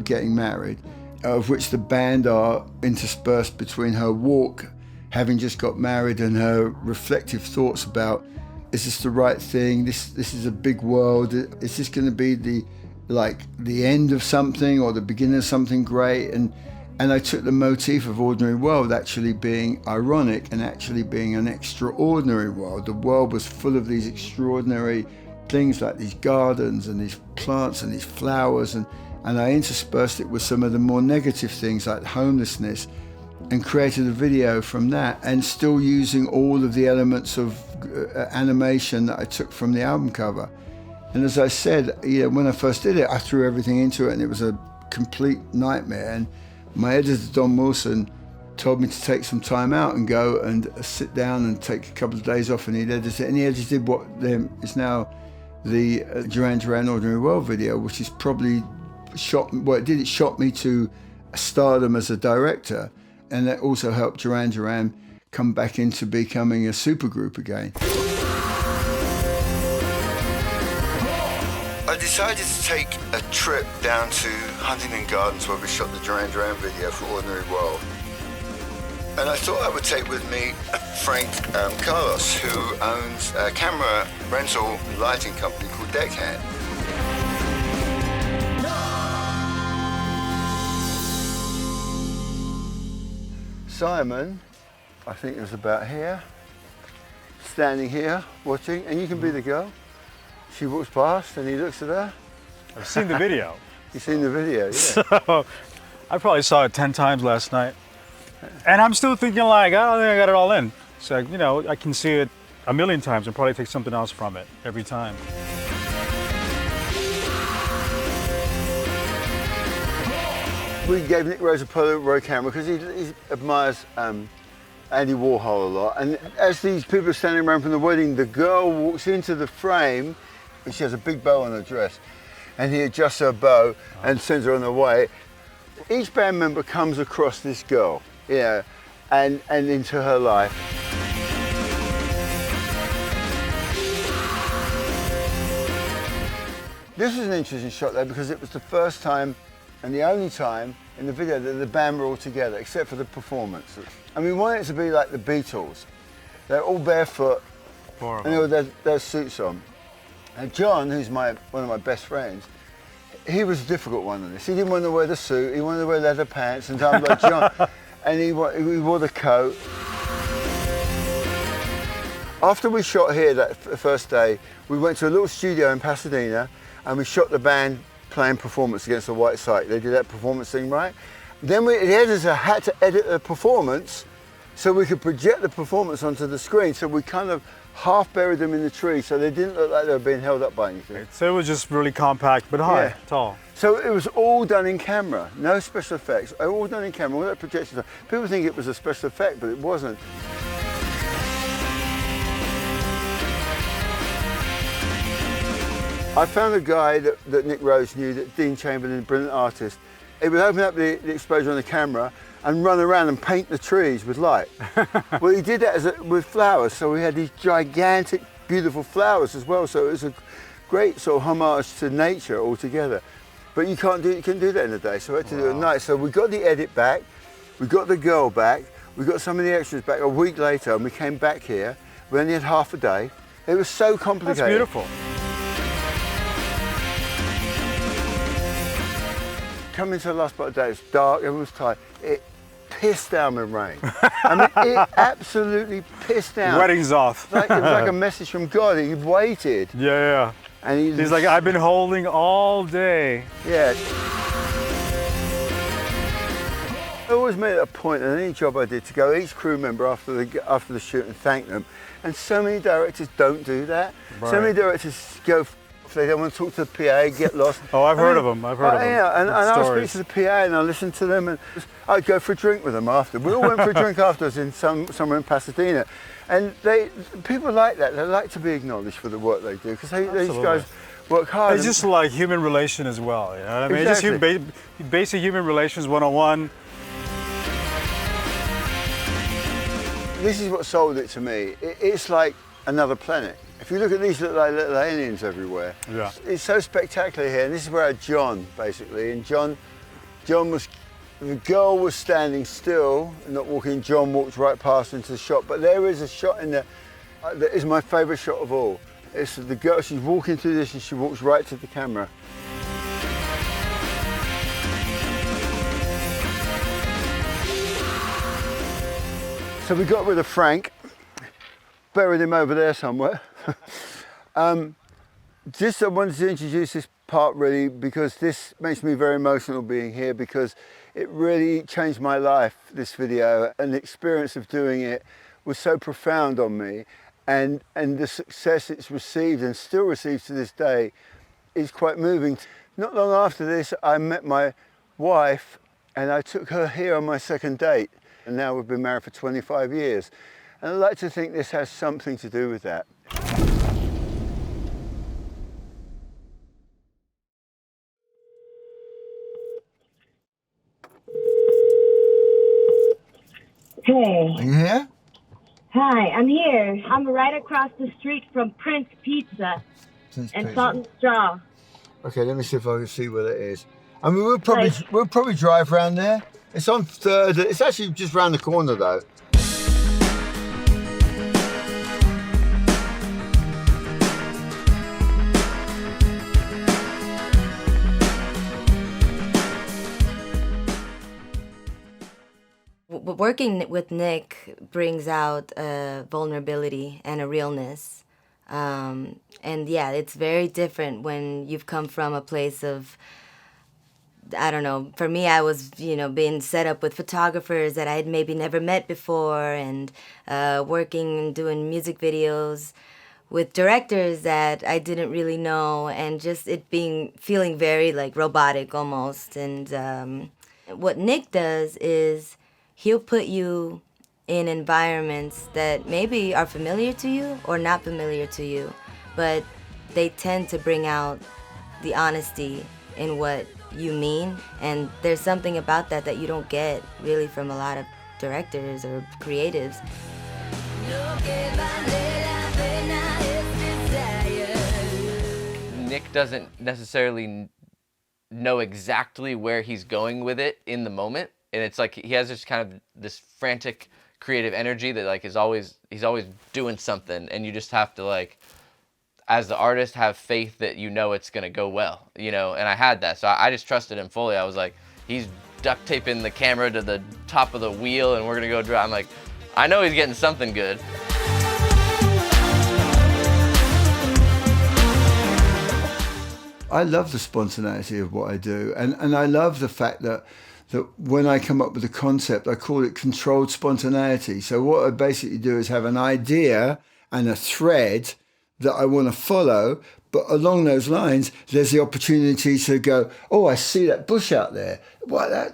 getting married, of which the band are interspersed between her walk, having just got married, and her reflective thoughts about, is this the right thing? This is a big world. Is this going to be the end of something or the beginning of something great? And I took the motif of Ordinary World actually being ironic and actually being an extraordinary world. The world was full of these extraordinary things like these gardens and these plants and these flowers, and I interspersed it with some of the more negative things like homelessness, and created a video from that, and still using all of the elements of animation that I took from the album cover. And as I said, when I first did it, I threw everything into it and it was a complete nightmare. And my editor, Don Wilson, told me to take some time out and go and sit down and take a couple of days off, and he'd edit it. And he edited what is now the Duran Duran Ordinary World video, which is probably it shot me to stardom as a director. And that also helped Duran Duran come back into becoming a supergroup again. I decided to take a trip down to Huntington Gardens where we shot the Duran Duran video for Ordinary World. And I thought I would take with me Frank Carlos, who owns a camera rental lighting company called Deckhand. Simon, I think, is about here, standing here, watching, and you can be the girl. She walks past and he looks at her. I've seen the video. You've seen the video, yeah. So, I probably saw it 10 times last night. And I'm still thinking like, I don't think I got it all in. So, I can see it a million times and probably take something else from it every time. We gave Nick Rose a Polaroid camera because he admires Andy Warhol a lot. And as these people are standing around from the wedding, the girl walks into the frame, and she has a big bow on her dress, and he adjusts her bow and sends her on her way. Each band member comes across this girl, and into her life. This was an interesting shot though, because it was the first time and the only time in the video that the band were all together, except for the performance. And we wanted it to be like the Beatles. They're all barefoot, and they all their suits on. And John, who's one of my best friends, he was a difficult one on this. He didn't want to wear the suit, he wanted to wear leather pants, and I'm like, John, and he wore the coat. After we shot here that first day, we went to a little studio in Pasadena, and we shot the band playing Performance Against the White Site. They did that performance thing right. Then the editor had to edit the performance so we could project the performance onto the screen. So we kind of half buried them in the tree so they didn't look like they were being held up by anything. So it was just really compact, but high, tall. So it was all done in camera, no special effects, all done in camera, all that projection. People think it was a special effect, but it wasn't. I found a guy that Nick Rose knew, that Dean Chamberlain, a brilliant artist. He would open up the exposure on the camera and run around and paint the trees with light. Well, he did that with flowers, so we had these gigantic, beautiful flowers as well, so it was a great sort of homage to nature altogether. But you couldn't do that in a day, so we had to do it at night. So we got the edit back, we got the girl back, we got some of the extras back a week later, and we came back here. We only had half a day. It was so complicated. That's beautiful. coming to the last part of the day, it's dark, everyone's tired. It pissed down with rain. I mean, it absolutely pissed down. Wedding's off. It was like a message from God. He waited. Yeah. And he's like, I've been holding all day. Yeah. I always made it a point in any job I did to go each crew member after the shoot and thank them. And so many directors don't do that. Right. So many directors go, they don't want to talk to the PA, get lost. Oh, I've heard of them. Yeah, and I'll speak to the PA and I'll listen to them, and I'd go for a drink with them after. We all went for a drink afterwards in somewhere in Pasadena. And people like that. They like to be acknowledged for the work they do, because these guys work hard. It's just like human relation as well, you know what I mean? Exactly. It's just basic human relations 101. This is what sold it to me. It's like another planet. If you look at these little aliens everywhere, yeah. It's so spectacular here. And this is where I had John, basically. And John was, the girl was standing still, not walking. John walked right past into the shot. But there is a shot in there that is my favourite shot of all. It's the girl, she's walking through this and she walks right to the camera. So we got rid of Frank, buried him over there somewhere. Just I wanted to introduce this part really because this makes me very emotional being here, because it really changed my life, this video, and the experience of doing it was so profound on me, and the success it's received and still receives to this day is quite moving. Not long after this, I met my wife and I took her here on my second date. And now we've been married for 25 years. And I'd like to think this has something to do with that. Hey. Are you here? Hi, I'm here. I'm right across the street from Prince Pizza and Salt and Straw. Okay, let me see if I can see where that is. I mean, we'll probably drive around there. It's on 3rd. It's actually just round the corner, though. Working with Nick brings out a vulnerability and a realness. And yeah, it's very different when you've come from a place of, I don't know, for me, I was, being set up with photographers that I had maybe never met before, and working and doing music videos with directors that I didn't really know, and just feeling very like robotic almost. And what Nick does is he'll put you in environments that maybe are familiar to you or not familiar to you, but they tend to bring out the honesty in what you mean, and there's something about that you don't get really from a lot of directors or creatives. Nick doesn't necessarily know exactly where he's going with it in the moment, and it's like he has this kind of this frantic creative energy that like he's always doing something, and you just have to like, as the artist, have faith that it's gonna go well, and I had that, so I just trusted him fully. I was like, he's duct taping the camera to the top of the wheel and we're gonna go drive. I'm like, I know he's getting something good. I love the spontaneity of what I do, and I love the fact that when I come up with a concept, I call it controlled spontaneity. So what I basically do is have an idea and a thread that I want to follow, but along those lines, there's the opportunity to go, oh, I see that bush out there.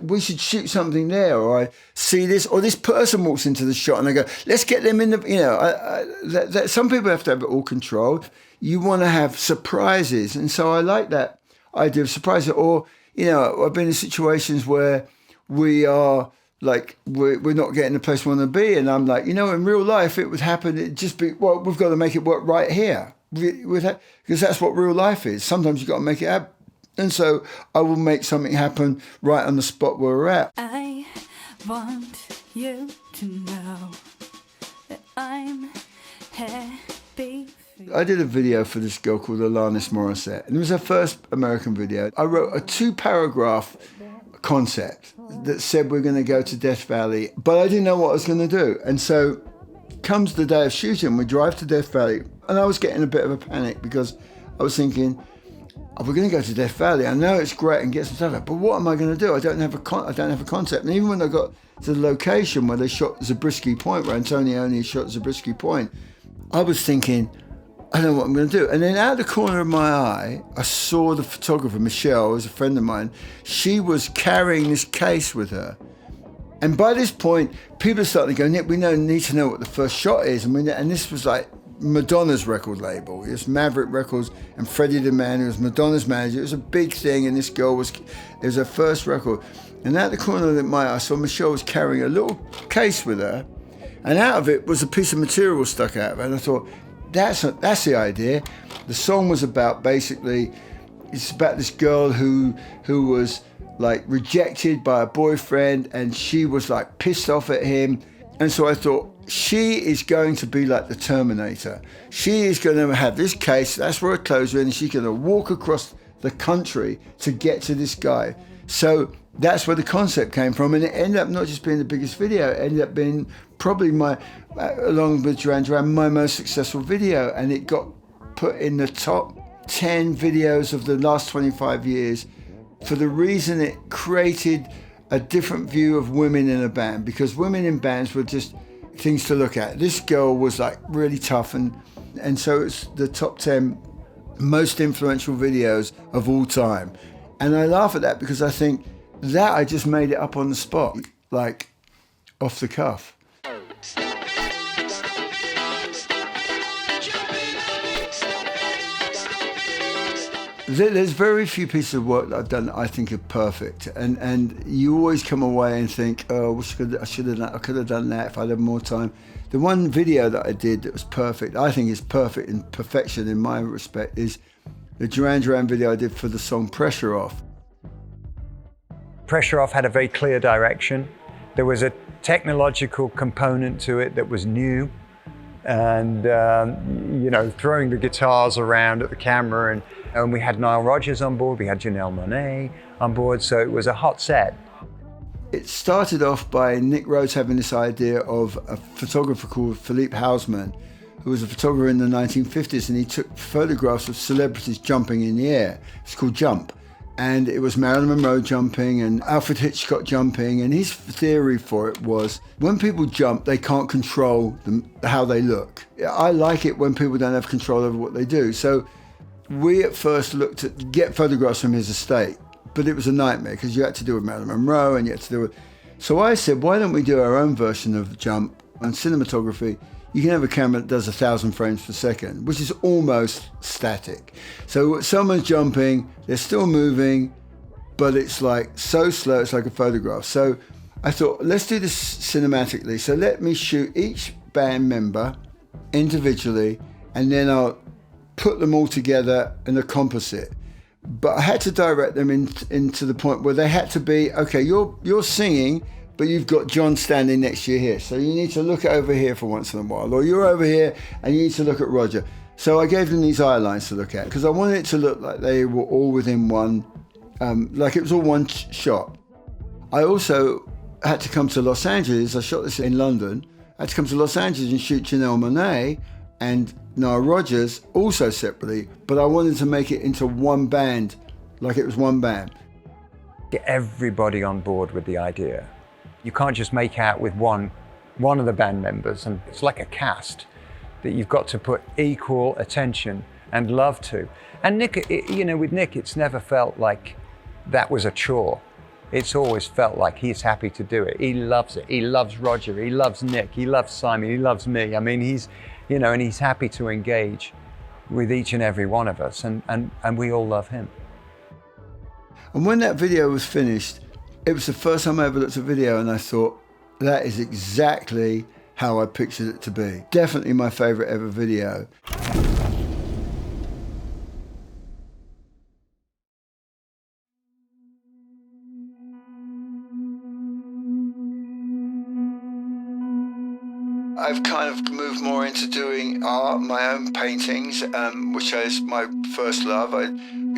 We should shoot something there. Or I see this, or this person walks into the shot and I go, let's get them in the, some people have to have it all controlled. You want to have surprises. And so I like that idea of surprises. Or, I've been in situations where we are like, we're not getting the place we want to be. And I'm like, in real life, it would happen. It'd just be, well, we've got to make it work right here. Because that's what real life is. Sometimes you've got to make it happen. And so I will make something happen right on the spot where we're at. I want you to know that I'm happy. I did a video for this girl called Alanis Morissette, and it was her first American video. I wrote a 2-paragraph concept that said we're going to go to Death Valley, but I didn't know what I was going to do. And so comes the day of shooting, we drive to Death Valley, and I was getting a bit of a panic because I was thinking, oh, we're going to go to Death Valley. I know it's great and get some stuff out, but what am I going to do? I don't have a concept. And even when I got to the location where they shot Zabriskie Point, where Antonioni shot Zabriskie Point, I was thinking, I don't know what I'm going to do. And then out of the corner of my eye, I saw the photographer, Michelle, who was a friend of mine. She was carrying this case with her. And by this point, people are starting to go, Nick, we need to know what the first shot is. And this was like Madonna's record label. It was Maverick Records, and Freddie DeMann, who was Madonna's manager. It was a big thing, and this girl it was her first record. And out the corner of my eye, I saw Michelle was carrying a little case with her, and out of it was a piece of material stuck out of it. And I thought, that's the idea. The song was about it's about this girl who was like rejected by a boyfriend, and she was like pissed off at him. And so I thought, she is going to be like the Terminator. She is going to have this case, that's where her clothes are in, and she's going to walk across the country to get to this guy. So that's where the concept came from, and it ended up not just being the biggest video, it ended up being probably along with Duran Duran, my most successful video, and it got put in the top 10 videos of the last 25 years for the reason it created a different view of women in a band, because women in bands were just things to look at. This girl was like really tough, and so it's the top 10 most influential videos of all time. And I laugh at that because I think that I just made it up on the spot, like off the cuff. There's very few pieces of work that I've done that I think are perfect, and you always come away and think, oh, I could have done that if I'd had more time. The one video that I did that was perfect, I think is perfect in perfection in my respect, is the Duran Duran video I did for the song Pressure Off. Pressure Off had a very clear direction. There was a technological component to it that was new, and throwing the guitars around at the camera, and we had Nile Rodgers on board, we had Janelle Monáe on board, so it was a hot set. It started off by Nick Rhodes having this idea of a photographer called Philippe Hausman, who was a photographer in the 1950s, and he took photographs of celebrities jumping in the air. It's called Jump. And it was Marilyn Monroe jumping and Alfred Hitchcock jumping, and his theory for it was when people jump, they can't control how they look. I like it when people don't have control over what they do. So we at first looked to get photographs from his estate, but it was a nightmare because you had to do with Marilyn Monroe and you had to do it. So I said, why don't we do our own version of Jump on cinematography? You can have a camera that does 1,000 frames per second, which is almost static. So someone's jumping, they're still moving, but it's like so slow, it's like a photograph. So I thought, let's do this cinematically. So let me shoot each band member individually, and then I'll put them all together in a composite. But I had to direct them into the point where they had to be, okay, you're singing, but you've got John standing next to you here. So you need to look over here for once in a while. Or you're over here and you need to look at Roger. So I gave them these eye lines to look at because I wanted it to look like they were all within one, like it was all one shot. I also had to come to Los Angeles. I shot this in London. I had to come to Los Angeles and shoot Janelle Monáe and Nile Rodgers also separately, but I wanted to make it into one band, like it was one band. Get everybody on board with the idea. You can't just make out with one of the band members, and it's like a cast that you've got to put equal attention and love to. And Nick, with Nick, it's never felt like that was a chore. It's always felt like he's happy to do it. He loves it. He loves Roger. He loves Nick. He loves Simon. He loves me. I mean, he's happy to engage with each and every one of us, and we all love him. And when that video was finished, it was the first time I ever looked at video and I thought, that is exactly how I pictured it to be. Definitely my favorite ever video. I've kind of moved more into doing art, my own paintings, which is my first love. I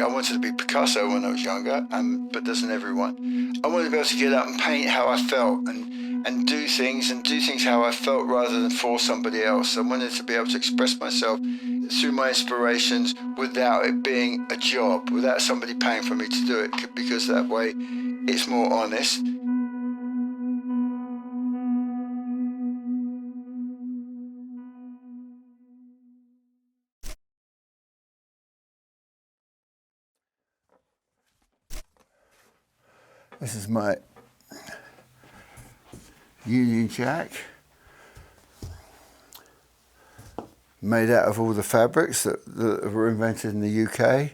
wanted to be Picasso when I was younger, but doesn't everyone? I wanted to be able to get up and paint how I felt and do things how I felt rather than for somebody else. I wanted to be able to express myself through my inspirations without it being a job, without somebody paying for me to do it, because that way it's more honest. This is my Union Jack, made out of all the fabrics that were invented in the UK.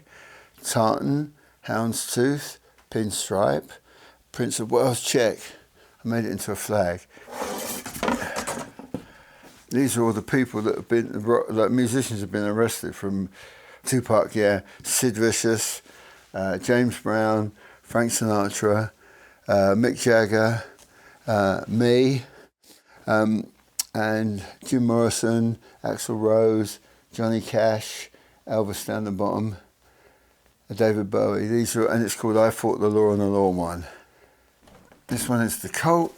Tartan, houndstooth, pinstripe, Prince of Wales check. I made it into a flag. These are all the people that have been, like musicians have been arrested, from Tupac, Sid Vicious, James Brown, Frank Sinatra, Mick Jagger, me, and Jim Morrison, Axl Rose, Johnny Cash, Elvis down the bottom, David Bowie. These are, and it's called I Fought the Law and the Law one. This one is the Cult.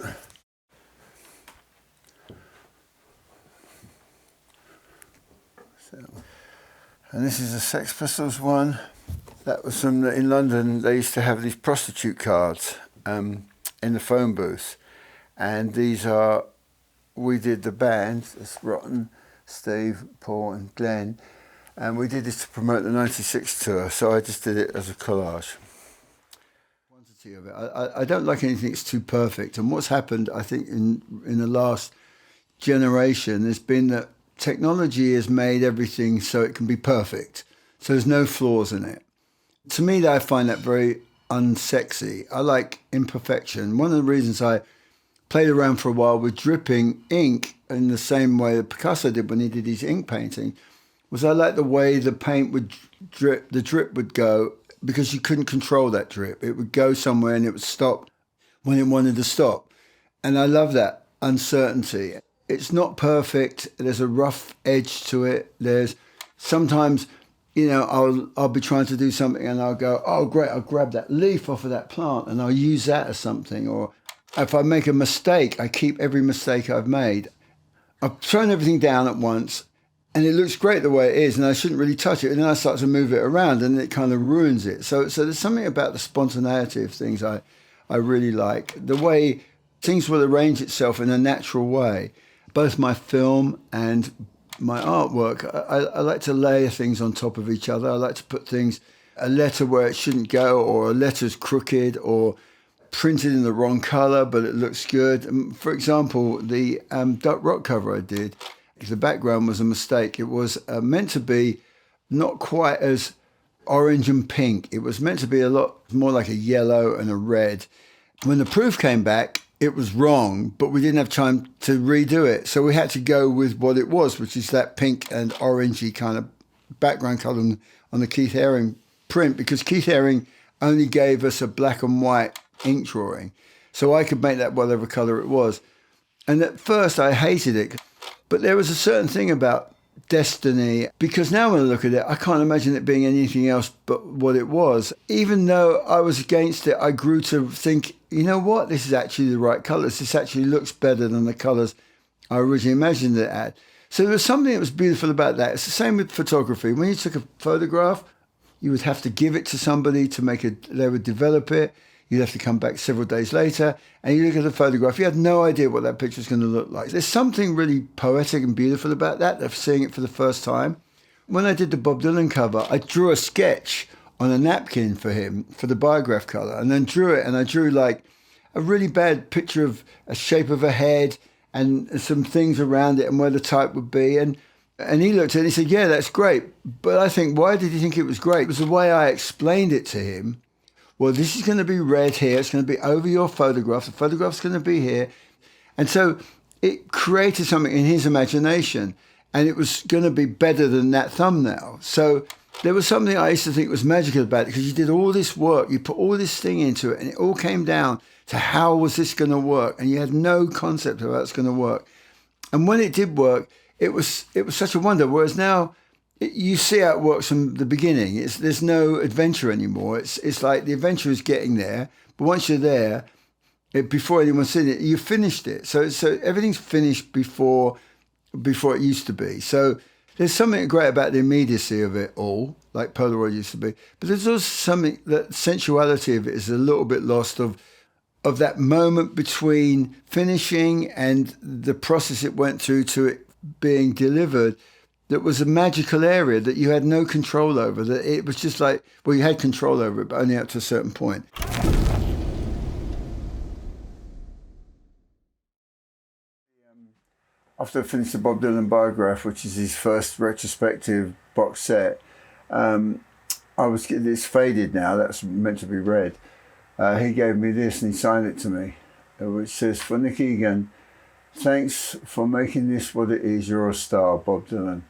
And this is a Sex Pistols one. That was from in London. They used to have these prostitute cards in the phone booth, and these are, we did the band. It's Rotten, Steve, Paul, and Glenn, and we did this to promote the '96 tour. So I just did it as a collage. Quantity of it. I don't like anything that's too perfect. And what's happened, I think, in the last generation, has been that technology has made everything so it can be perfect. So there's no flaws in it. To me, I find that very unsexy. I like imperfection. One of the reasons I played around for a while with dripping ink in the same way that Picasso did when he did his ink painting was I like the way the paint would drip, the drip would go, because you couldn't control that drip. It would go somewhere and it would stop when it wanted to stop. And I love that uncertainty. It's not perfect. There's a rough edge to it. There's sometimes, you know, I'll be trying to do something and I'll go, oh great, I'll grab that leaf off of that plant and I'll use that as something. Or if I make a mistake, I keep every mistake I've made. I've thrown everything down at once and it looks great the way it is and I shouldn't really touch it. And then I start to move it around and it kind of ruins it. So there's something about the spontaneity of things I really like. The way things will arrange itself in a natural way. Both my film and my artwork, I like to layer things on top of each other. I like to put things, a letter where it shouldn't go, or a letter's crooked or printed in the wrong colour, but it looks good. For example, the Duck Rock cover I did, the background was a mistake. It was meant to be not quite as orange and pink. It was meant to be a lot more like a yellow and a red. When the proof came back, it was wrong, but we didn't have time to redo it. So we had to go with what it was, which is that pink and orangey kind of background colour on the Keith Haring print, because Keith Haring only gave us a black and white ink drawing. So I could make that whatever colour it was. And at first I hated it, but there was a certain thing about destiny, because now when I look at it, I can't imagine it being anything else but what it was. Even though I was against it, I grew to think, you know what, this is actually the right colours. This actually looks better than the colours I originally imagined it at. So there was something that was beautiful about that. It's the same with photography. When you took a photograph, you would have to give it to somebody to make it, they would develop it. You'd have to come back several days later and you look at the photograph. You had no idea what that picture was going to look like. There's something really poetic and beautiful about that, of seeing it for the first time. When I did the Bob Dylan cover, I drew a sketch on a napkin for him for the Biograph colour, and then drew it, and I drew like a really bad picture of a shape of a head and some things around it and where the type would be. And he looked at it and he said, yeah, that's great. But I think, why did he think it was great? It was the way I explained it to him. Well, this is going to be red here. It's going to be over your photograph. The photograph's going to be here. And so it created something in his imagination, and it was going to be better than that thumbnail. So there was something I used to think was magical about it, because you did all this work, you put all this thing into it, and it all came down to how was this going to work, and you had no concept of how it's going to work. And when it did work, it was such a wonder. Whereas now, you see how it works from the beginning. There's no adventure anymore. It's like the adventure is getting there, but once you're there, before anyone's seen it, you finished it. So everything's finished before it used to be. So there's something great about the immediacy of it all, like Polaroid used to be. But there's also something, that sensuality of it is a little bit lost of that moment between finishing and the process it went through to it being delivered. That was a magical area that you had no control over. That it was just like, well, you had control over it, but only up to a certain point. After I finished the Bob Dylan Biograph, which is his first retrospective box set, it's faded now. That's meant to be read. He gave me this and he signed it to me, which says, "For Nick Egan, thanks for making this what it is. You're a star, Bob Dylan."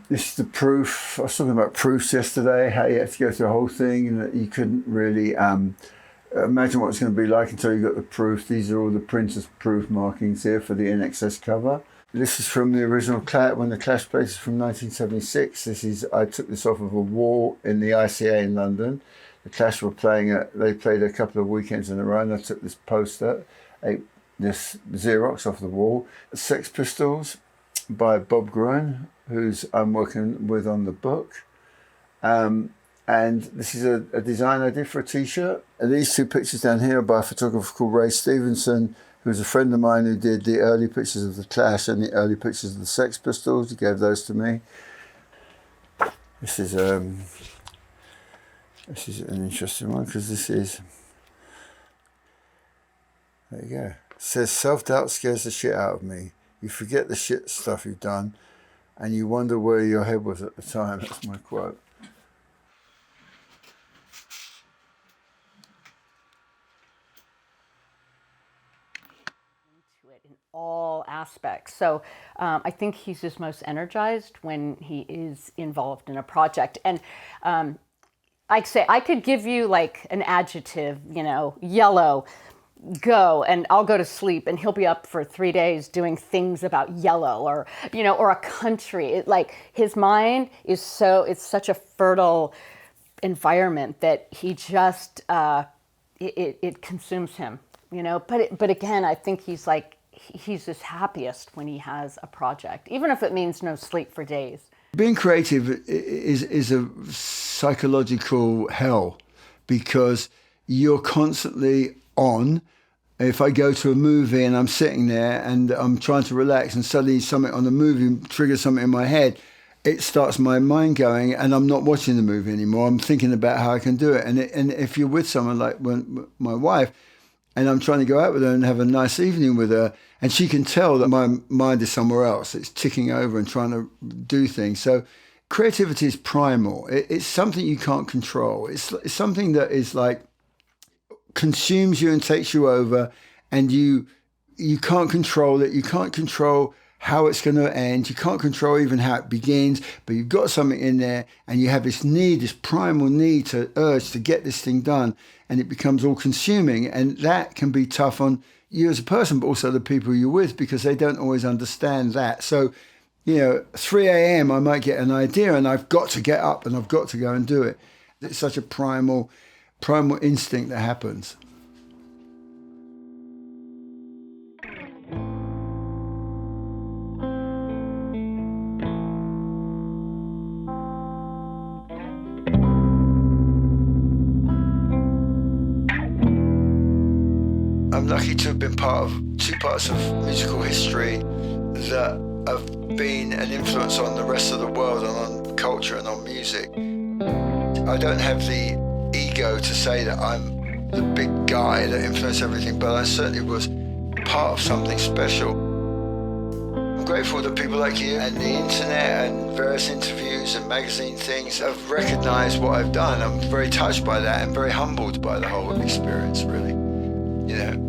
This is the proof. I was talking about proofs yesterday, how you had to go through the whole thing and that you couldn't really imagine what it's going to be like until you got the proof. These are all the printer's proof markings here for the INXS cover. This is from the original Clash, when the Clash plays is from 1976. I took this off of a wall in the ICA in London. The Clash were they played a couple of weekends in a row, and I took this poster, this Xerox off the wall. Sex Pistols by Bob Gruen, who's I'm working with on the book. And this is a design I did for a t-shirt. And these two pictures down here are by a photographer called Ray Stevenson, who's a friend of mine who did the early pictures of the Clash and the early pictures of the Sex Pistols. He gave those to me. This is an interesting one because there you go. It says, "Self-doubt scares the shit out of me. You forget the shit stuff you've done and you wonder where your head was at the time." That's my quote. All aspects. So I think he's just most energized when he is involved in a project. And I'd say I could give you like an adjective, yellow, go, and I'll go to sleep and he'll be up for 3 days doing things about yellow or a country. His mind is it's such a fertile environment that he just, it consumes him, but again, I think he's his happiest when he has a project, even if it means no sleep for days. Being creative is a psychological hell because you're constantly on. If I go to a movie and I'm sitting there and I'm trying to relax and suddenly something on the movie triggers something in my head, it starts my mind going and I'm not watching the movie anymore. I'm thinking about how I can do it. And if you're with someone like my wife, and I'm trying to go out with her and have a nice evening with her, and she can tell that my mind is somewhere else. It's ticking over and trying to do things. So creativity is primal. It's something you can't control. It's something that is like consumes you and takes you over, and you can't control it. You can't control how it's going to end. You can't control even how it begins, but you've got something in there and you have this need, this primal need to urge to get this thing done, and it becomes all consuming. And that can be tough on you as a person, but also the people you're with, because they don't always understand that. So, 3 a.m. I might get an idea and I've got to get up and I've got to go and do it. It's such a primal instinct that happens. I'm lucky to have been part of two parts of musical history that have been an influence on the rest of the world and on culture and on music. I don't have the ego to say that I'm the big guy that influenced everything, but I certainly was part of something special. I'm grateful that people like you and the internet and various interviews and magazine things have recognized what I've done. I'm very touched by that and very humbled by the whole experience, really.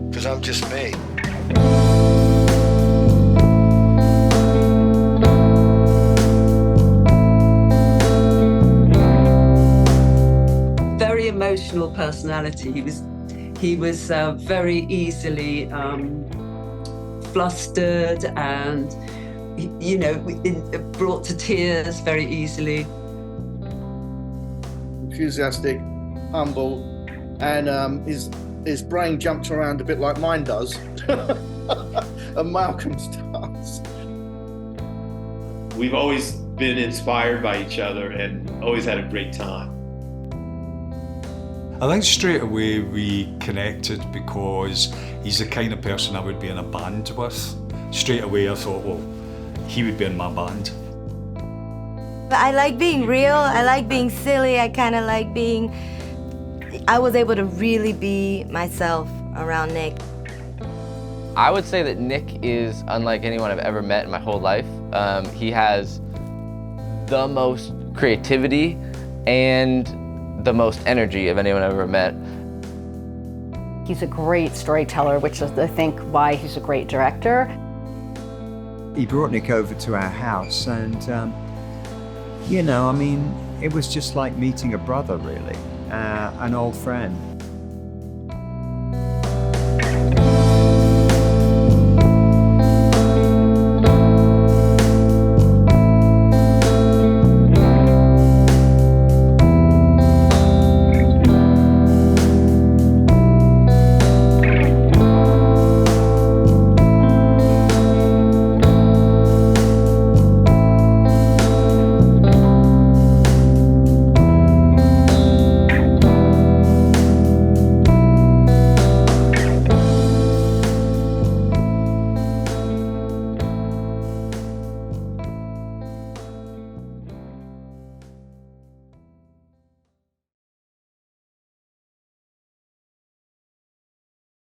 Because I'm just me. Very emotional personality. He was very easily flustered and, you know, brought to tears very easily. Enthusiastic, humble, and his brain jumps around a bit like mine does, and Malcolm's does. We've always been inspired by each other and always had a great time. I think straight away we connected because he's the kind of person I would be in a band with. Straight away I thought, well, he would be in my band. I like being real, I like being silly, I kind of like being... I was able to really be myself around Nick. I would say that Nick is unlike anyone I've ever met in my whole life. He has the most creativity and the most energy of anyone I've ever met. He's a great storyteller, which is, I think, why he's a great director. He brought Nick over to our house and, you know, I mean, it was just like meeting a brother, really, an old friend.